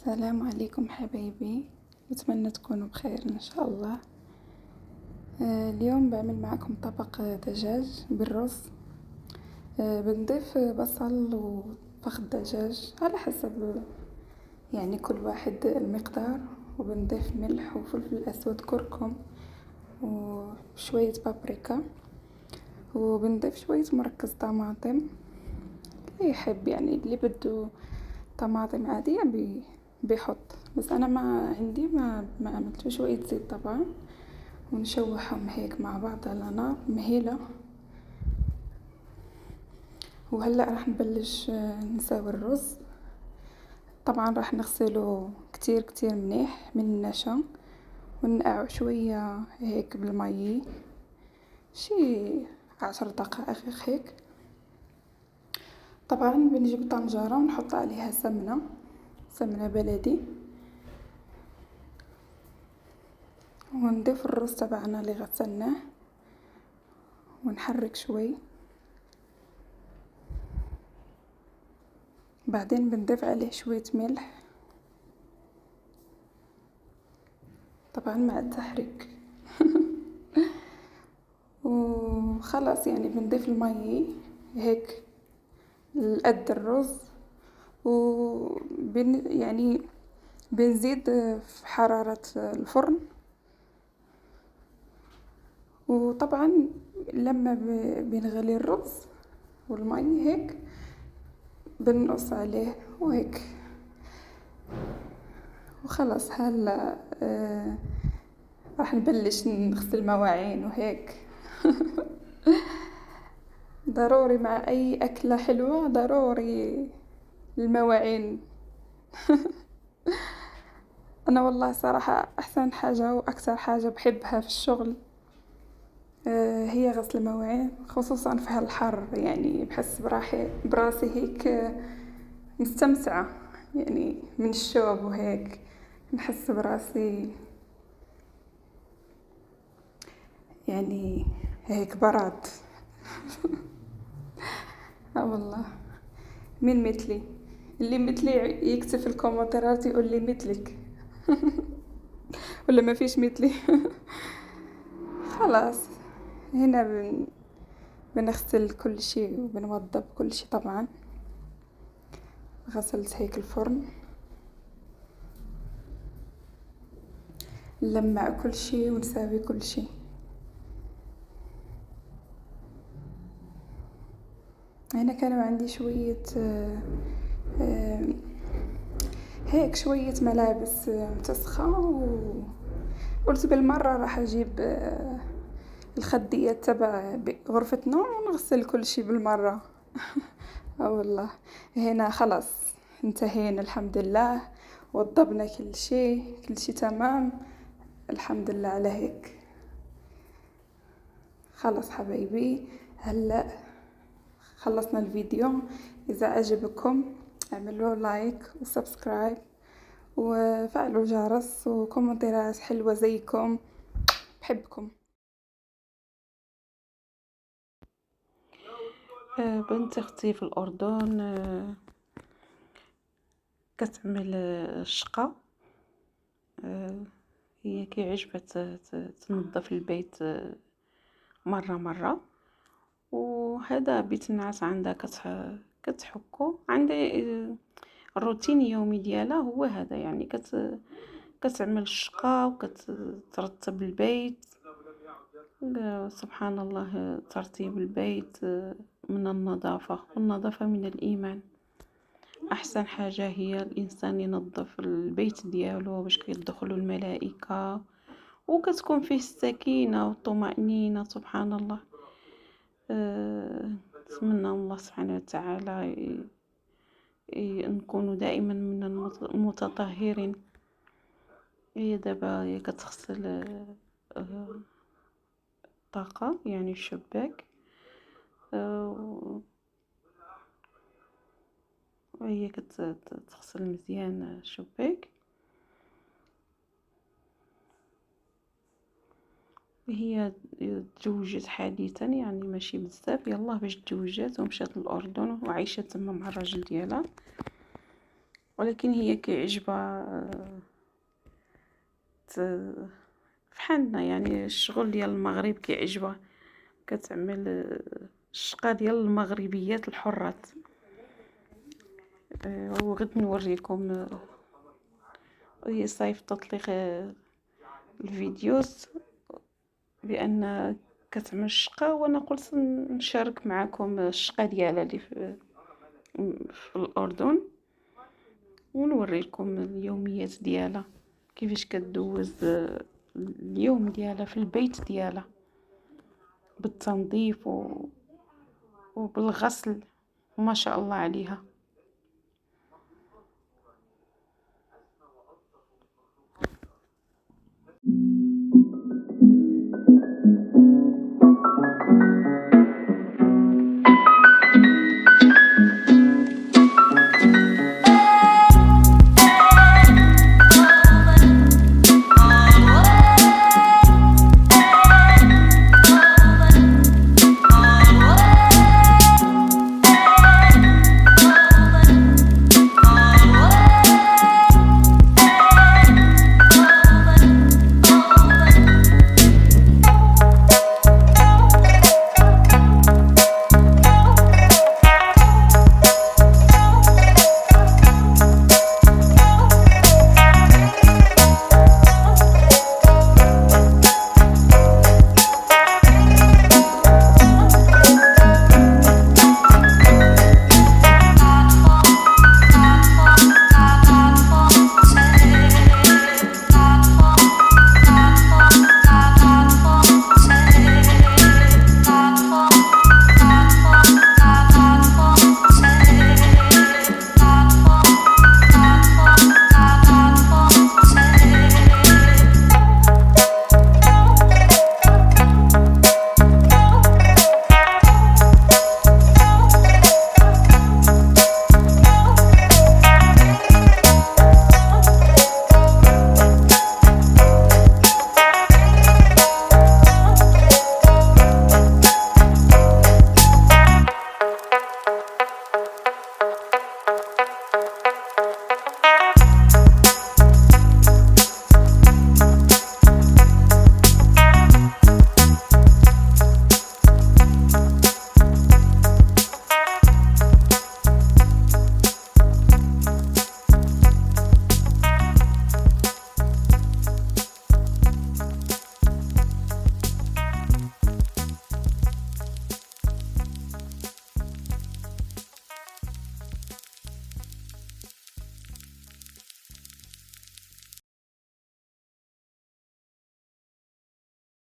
السلام عليكم حبايبي، نتمنى تكونوا بخير ان شاء الله. اليوم بعمل معكم طبق دجاج بالرز. بنضيف بصل وفخ دجاج على حسب يعني كل واحد المقدار، وبنضيف ملح وفلفل اسود كركم وشوية بابريكا، وبنضيف شوية مركز طماطم. اللي يحب يعني اللي بده طماطم عادية بيحط، بس انا ما عندي ما عملت شوية زيت طبعا، ونشوحهم هيك مع بعض على نار مهيلة. وهلا راح نبلش نساوي الرز. طبعا راح نغسله كتير كتير منيح من النشا، وننقعه شوية هيك بالمي، شي 10 دقائق هيك. طبعا بنجيب طنجرة ونحط عليها سمنة بلدي، ونضيف الرز تبعنا اللي غسلناه ونحرك شوي. بعدين بنضيف عليه شوية ملح، طبعا مع التحريك. وخلاص يعني بنضيف المي هيك لقد الرز، يعني بنزيد في حرارة الفرن. وطبعا لما بنغلي الرز والمي هيك بنقص عليه وهيك. وخلاص هلا راح نبلش نغسل المواعين وهيك. ضروري مع اي اكلة حلوة ضروري المواعين. انا والله صراحة احسن حاجة واكثر حاجة بحبها في الشغل هي غسل المواعين، خصوصا في هالحر. يعني بحس براسي هيك مستمتعة يعني من الشوق وهيك، نحس براسي يعني هيك برد. والله مين مثلي؟ اللي مثلي يكتب في الكومنتات يقول لي مثلك. ولا ما فيش مثلي. خلاص هنا بنغسل كل شيء وبنوضب كل شيء. طبعا غسلت هيك الفرن، نلمع كل شيء ونساوي كل شيء. هنا كانوا عندي شوية هيك شوية ملابس متسخة، وقلت بالمرة راح أجيب الخدية تبع غرفة نوم ونغسل كل شي بالمرة. والله هنا خلاص انتهينا الحمد لله، وضبنا كل شي تمام الحمد لله على هيك. خلاص حبايبي هلأ خلصنا الفيديو. إذا عجبكم اعملوا لايك وسبسكرايب وفعلوا الجرس وكومنتات حلوة زيكم. بحبكم. بنت اختي في الاردن كتعمل الشقة. هي كي عجبت تنظف البيت مرة وهذا بيت النعاس عندها كتحكو. عندي الروتين اليومي ديالها هو هذا، يعني كتعمل الشقة وكترتب البيت. سبحان الله، ترتيب البيت من النظافة، والنظافة من الإيمان. أحسن حاجة هي الإنسان ينظف البيت ديالو باش كيدخلوا الملائكة وكتكون فيه السكينة والطمأنينة. سبحان الله. نتمنى الله سبحانه وتعالى نكونوا دائما من المتطهرين. هي دابا هي كتغسل الطاقة يعني الشباك، وهي كتغسل مزيان الشباك. هي تزوجت حديثا، يعني ماشي بزاف، يلاه باش تزوجات ومشات للأردن وعايشة تما مع الراجل ديالها. ولكن هي كيعجبها فحالنا، يعني الشغل ديال المغرب كيعجبها، كتعمل الشقة ديال المغربيات الحرات. وغد نوريكم هي صيفطت لي الفيديوز بان كتعمل الشقة، وانا قلت نشارك معكم الشقة ديالها اللي في الاردن، ونوريكم اليوميات ديالها كيفاش كدوز اليوم ديالها في البيت ديالها بالتنظيف وبالغسل، ما شاء الله عليها.